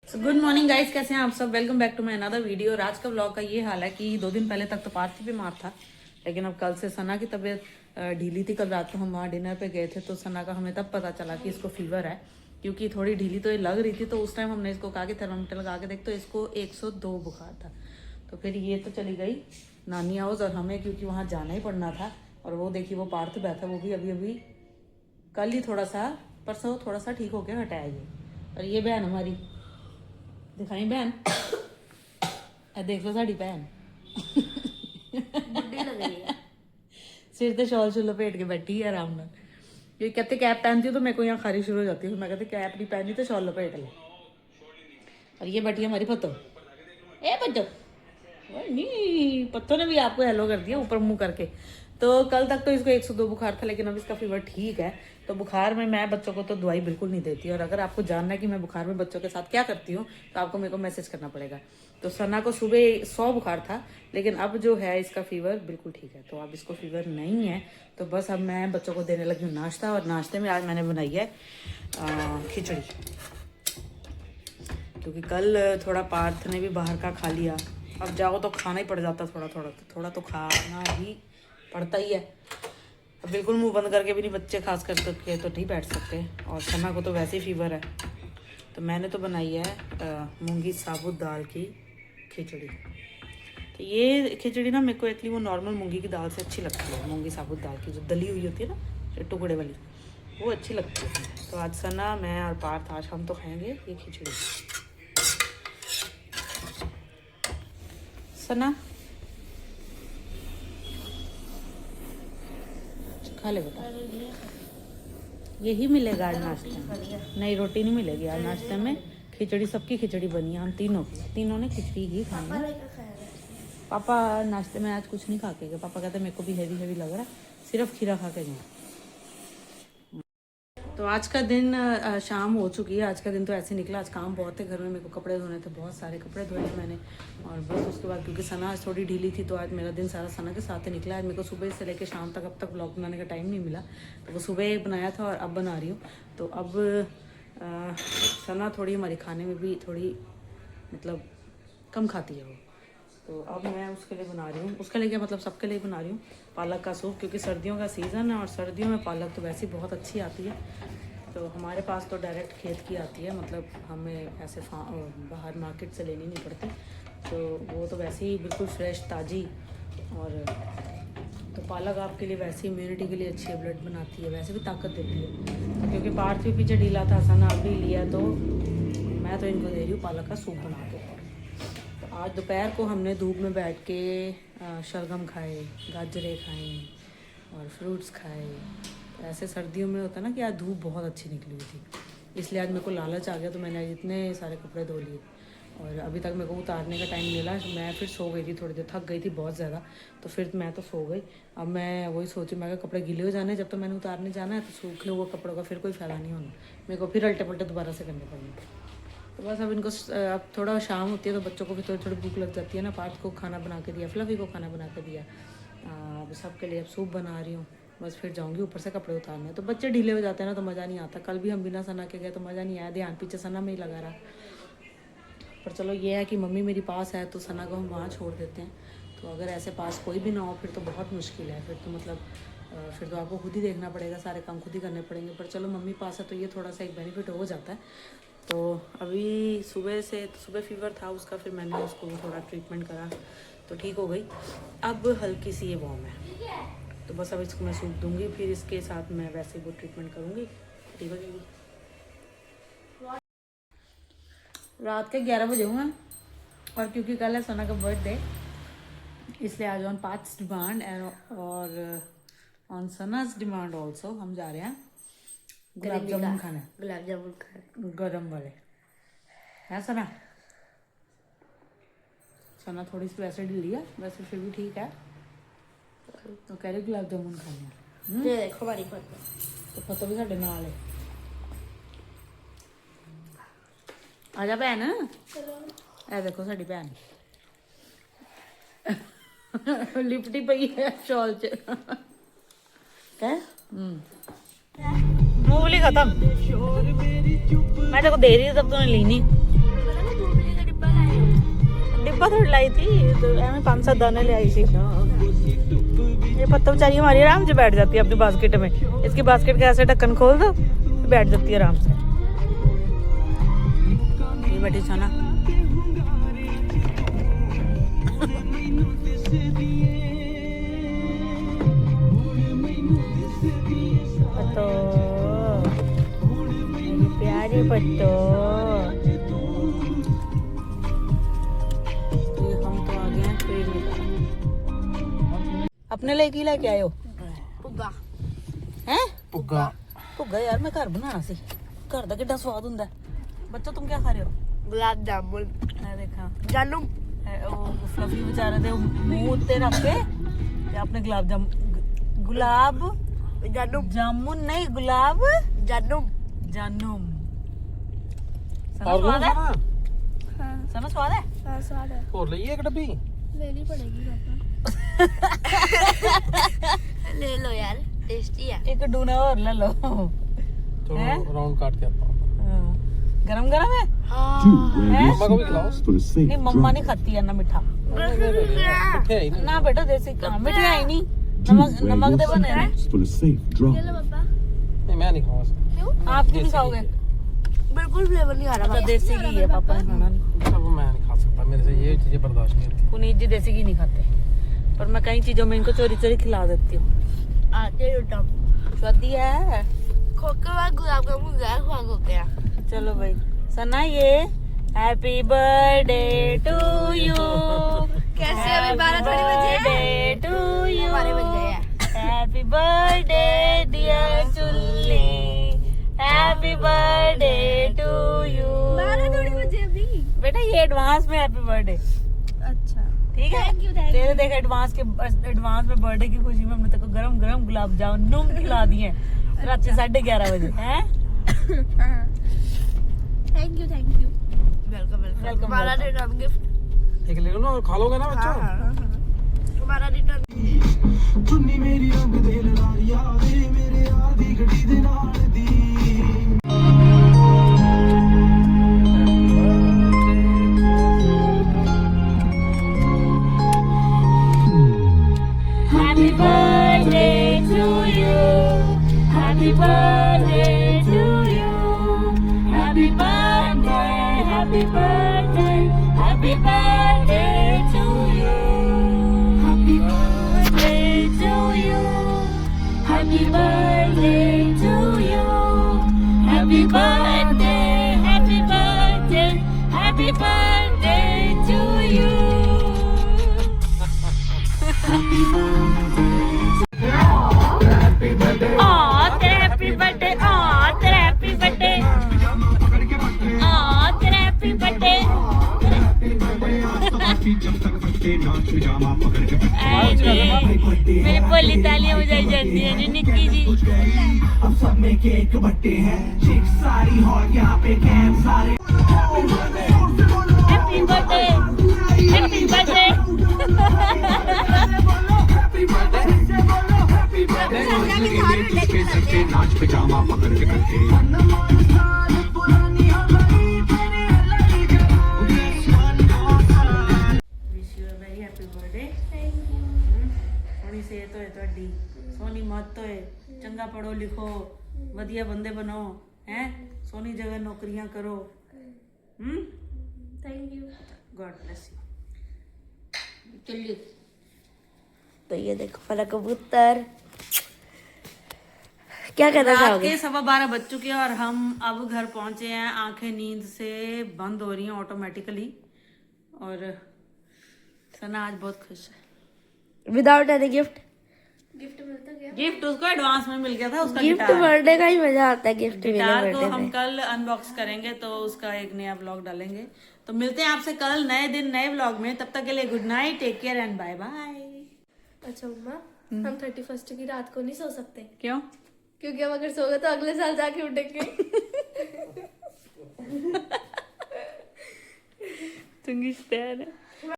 Good morning guys, कैसे हैं आप सब। Welcome back to my another video. और आज का व्लॉग का ये हाल है कि 2 दिन पहले तक तो पार्थ बीमार था, लेकिन अब कल से सना की तबीयत ढीली थी। कल रात को हम वहाँ डिनर पे गए थे तो सना का हमें तब पता चला कि इसको फीवर है, क्योंकि थोड़ी ढीली तो ये लग रही थी। तो उस टाइम हमने इसको कहा कि थर्मामीटर लगा के देख, तो इसको 102 बुखार था। तो फिर ये तो चली गई नानी हाउस और हमें क्योंकि वहाँ जाना ही पड़ना था। और वो देखिए वो पार्थ बैठा, वो भी अभी अभी कल ही थोड़ा सा, परसों थोड़ा सा ठीक हो गया, हटाया ये। और ये बहन हमारी दिखाई बहन, देख लो साड़ी बहन बुढ़ी लग रही है। सिर ते शॉल शुल लपेट के बैठी है आराम नाल। ये कहते कैप पहनती हूँ तो मेरे को यहाँ खारिश शुरू हो जाती है। मैं कहती कैप नहीं पहनी तो शॉल लपेट ले। और ये बैठी है हमारी पत्तो। ए पत्तो, नहीं पत्तो ने भी आपको हेलो कर दिया ऊपर मुंह करके। तो कल तक तो इसको 102 बुखार था, लेकिन अब इसका फीवर ठीक है। तो बुखार में मैं बच्चों को तो दवाई बिल्कुल नहीं देती। और अगर आपको जानना है कि मैं बुखार में बच्चों के साथ क्या करती हूँ तो आपको मेरे को मैसेज करना पड़ेगा। तो सना को सुबह 100 बुखार था, लेकिन अब जो है इसका फीवर बिल्कुल ठीक है। तो अब इसको फीवर नहीं है। तो बस अब मैं बच्चों को देने लगी हूँ नाश्ता। और नाश्ते में आज मैंने बनाई है खिचड़ी, क्योंकि कल थोड़ा पार्थ ने भी बाहर का खा लिया। अब जाओ तो खाना ही पड़ जाता, थोड़ा तो खाना ही पड़ता ही है। अब बिल्कुल मुंह बंद करके भी नहीं बच्चे खास कर के तो नहीं बैठ सकते। और सना को तो वैसे ही फीवर है। तो मैंने तो बनाई है मूंगी साबुत दाल की खिचड़ी। तो ये खिचड़ी ना मेरे को एक्चुअली वो नॉर्मल मूंगी की दाल से अच्छी लगती है। मूंगी साबुत दाल की जो दली हुई होती है ना, जो टुकड़े वाली, वो अच्छी लगती है। तो आज सना, मैं और पार्थ आज हम तो खाएंगे ये खिचड़ी। सना खा ले बेटा, यही मिलेगा आज नाश्ते में। नहीं, रोटी नहीं मिलेगी आज नाश्ते में। खिचड़ी, सबकी खिचड़ी बनी है, हम तीनों ने खिचड़ी ही खानी है। पापा नाश्ते में आज कुछ नहीं खा के गए। पापा कहते मेरे को भी हैवी हैवी लग रहा है, सिर्फ खीरा खा के गए। तो आज का दिन शाम हो चुकी है। आज का दिन तो ऐसे निकला। आज काम बहुत है घर में, मेरे को कपड़े धोने थे, बहुत सारे कपड़े धोए मैंने। और बस उसके बाद क्योंकि सना आज थोड़ी ढीली थी तो आज मेरा दिन सारा सना के साथ ही निकला। आज मेरे को सुबह से लेकर शाम तक अब तक ब्लॉग बनाने का टाइम नहीं मिला। तो वो सुबह बनाया था और अब बना रही हूँ। तो अब सना थोड़ी हमारी खाने में भी थोड़ी मतलब कम खाती है वो। तो अब मैं उसके लिए बना रही हूँ, उसके लिए क्या मतलब सबके लिए बना रही हूँ पालक का सूप, क्योंकि सर्दियों का सीज़न है और सर्दियों में पालक तो वैसे ही बहुत अच्छी आती है। तो हमारे पास तो डायरेक्ट खेत की आती है, मतलब हमें ऐसे बाहर मार्केट से लेनी नहीं पड़ती। तो वो तो वैसे ही बिल्कुल फ्रेश ताज़ी। और तो पालक आपके लिए वैसे इम्यूनिटी के लिए अच्छी है, ब्लड बनाती है, वैसे भी ताकत देती है। तो क्योंकि पार्थ भी पीछे ढीला था, सना भी लिया, तो मैं तो इनको दे रही हूँ पालक का सूप बना के। तो आज दोपहर को हमने धूप में बैठ के शलगम खाए, गाजरें खाएँ और फ्रूट्स खाए। तो ऐसे सर्दियों में होता है ना कि आज धूप बहुत अच्छी निकली हुई थी, इसलिए आज मेरे को लालच आ गया। तो मैंने आज इतने सारे कपड़े धो लिए और अभी तक मेरे को उतारने का टाइम मिला। मैं फिर सो गई थी, थोड़ी देर थक गई थी बहुत ज़्यादा, तो फिर मैं तो सो गई। अब मैं वही सोची, मैं कपड़े गीले हो जाने, जब तक मैंने उतारने जाना है तो सूखे हुए कपड़ों का फिर कोई फ़ायदा नहीं होना, मेरे को फिर अल्टे पल्टे दोबारा से करने पड़ेंगे। तो बस अब इनको अब थोड़ा शाम होती है तो बच्चों को भी थोड़ी थोड़ी भूख लग जाती है ना। पार्थ को खाना बना के दिया, फ्लफी को खाना बना के दिया, अब सबके लिए अब सूप बना रही हूँ। बस फिर जाऊँगी ऊपर से कपड़े उतारने। तो बच्चे ढीले हो जाते हैं ना तो मज़ा नहीं आता। कल भी हम बिना सना के गए तो मज़ा नहीं आया, ध्यान पीछे सना में ही लगा रहा। पर चलो ये है कि मम्मी मेरी पास है तो सना को हम वहाँ छोड़ देते हैं। तो अगर ऐसे पास कोई भी ना हो फिर तो बहुत मुश्किल है। फिर तो मतलब फिर तो आपको खुद ही देखना पड़ेगा, सारे काम खुद ही करने पड़ेंगे। पर चलो मम्मी पास है तो ये थोड़ा सा एक बेनिफिट हो जाता है। तो अभी सुबह फीवर था उसका, फिर मैंने उसको थोड़ा ट्रीटमेंट करा तो ठीक हो गई। अब हल्की सी ये वॉर्म है, तो बस अब इसको मैं सूप दूंगी, फिर इसके साथ मैं वैसे वो ट्रीटमेंट करूँगी, ठीक हो जाएगी। रात के 11 बजे हूँ मैं, और क्योंकि कल है सना का बर्थडे इसलिए आज ऑन पार्थ्स डिमांड और ऑन सनाज डिमांड ऑल्सो हम जा रहे हैं गुलाब जामुन खाने। गुलाब जामुन खाने गरम वाले है सना। सना थोड़ी सी वैसे ढीली है, वैसे फिर भी ठीक है। तो कह रही गुलाब जामुन खाने। देखो हमारी पत्ता, तो पता भी साढ़े नाल है। आजा भैन, ए देखो साड़ी भैन लिपटी पई है शॉल च। मूंगफली खत्म, मैं तेरे को दे रही थी तब तूने ली नहीं। डब्बा थोड़ी लाई थी, तो मैं 5-7 दाने ले आई थी। ये पत्ता बेचारी हमारी आराम से बैठ जाती है अपनी बास्केट में। इसकी बास्केट का ऐसे ढक्कन खोल दो, बैठ जाती है आराम से। ये बैठी सना। पत्तो, प्यारे पत्तो। हम तो आ गए हैं पेड़ में। अपने लिए की लेके आयो? भुग्गा हैं? भुग्गा भुग्गा यार मैं घर बनाना सी। घर दा कितना स्वाद हुंदा है। बच्चों तुम क्या खा रहे हो? गुलाब जामुन मैं देखा जानू वो फ्लफी बेचारे दे मुंह उत्ते रख के ते अपने गुलाब जानू जामुन नहीं गुलाब जानू जामुन। सना और स्वाद है? हाँ सना स्वाद है? हाँ स्वाद है और लिए एक डब्बी लेनी पड़ेगी पापा ले लो यार टेस्टी है एक डूना और ले लो। चलो हैं? राउंड काट के आता हूँ। गरम गरम है? हाँ मम्मा को भी खिलाओ। नहीं मम्मा नहीं खाती है ना मीठा। मिठे है ही नहीं। ना बेटा देसी कहाँ मीठे है ही नहीं। नमक दे बने हैं। ये लो पापा नहीं मैं नहीं खाऊंगा इसे। क्यों आप क्यों नहीं खाओगे? बिल्कुल फ्लेवर नहीं आ रहा अच्छा देसी घी है पापा ने खाना नहीं। सब मैं नहीं खा सकता, मेरे से ये चीजें बर्दाश्त नहीं होती। पुनीत जी देसी घी नहीं खाते, पर मैं कई चीजों में इनको चोरी चोरी खिला देती हूँ। आते रुटम स्वादी है। खोके बाद गुलाब जामुन गया खा हो गया चलो भाई सना ये हैप्पी बर्थडे टू यू। कैसे अभी 12 थोड़ी बजे बर्थडे टू यू। 12 बज गए हैं happy birthday dear Chulli. Happy birthday to you. 12 थोड़ी बजे अभी बेटा ये एडवांस में हैप्पी बर्थडे, अच्छा ठीक है? Thank you, thank तेरे देख एडवांस में बर्थडे की खुशी में हमने तेरे को गरम गरम गुलाब जामुन खिला दिए रात 11:30 बजे हैं। थैंक यू वेलकम Welcome, हमारा welcome. रिटर्न गिफ्ट एक ले लो ना, खा लोगे ना बच्चों। हमारा रिटर्न चुन्नी मेरी रंग दे लारिया वे मेरे यार दी घड़ी दे नाल दी Happy birthday to you. Happy birthday to you. Happy birthday, happy birthday, happy birthday to you. Happy birthday to you. Happy birthday to you. Happy birthday, happy birthday, happy birthday to you. Aw, तेरा happy birthday. Aw, तेरा happy birthday. Aw, तेरा happy birthday. आई जी, मेरी पोली तालियां बजाई जाती है जी निक्की जी। अब सब में केक बट्टे हैं चिक सारी हॉट यहाँ पे कैम सारे हैप्पी बर्थडे, हैप्पी बर्थडे। नाच पजामा पकड़ के करके wish you a very happy birthday. सोनी सेहत होए ਤੁਹਾਡੀ, सोनी मत होए, चंगा पढ़ो लिखो, वधिया बंदे बनो हैं, सोनी जगह नौकरियां करो। Thank you God bless you. चलिए तो ये देखो मेरा कबूतर क्या कहना रात चाहोगे के 12:15 बज चुके हैं और हम अब घर पहुंचे हैं। आंखें नींद से बंद हो रही हैं ऑटोमेटिकली। और सना आज बहुत खुश है। विदाउट एनी गिफ्ट गिफ्ट उसको एडवांस में मिल गया था, उसका गिफ्ट गिटार। बर्थडे का ही मजा आता है गिफ्ट मिले गिटार को बर्थडे हम में कल अनबॉक्स करेंगे, तो उसका एक नया व्लॉग डालेंगे। तो मिलते हैं आपसे कल नए दिन नए व्लॉग में। तब तक के लिए good night, take care and bye bye. अच्छा मम्मा हम 31 की रात को नहीं सो सकते क्यों? क्योंकि हम अगर सो गए तो अगले साल जाके उठेंगे तुंगी है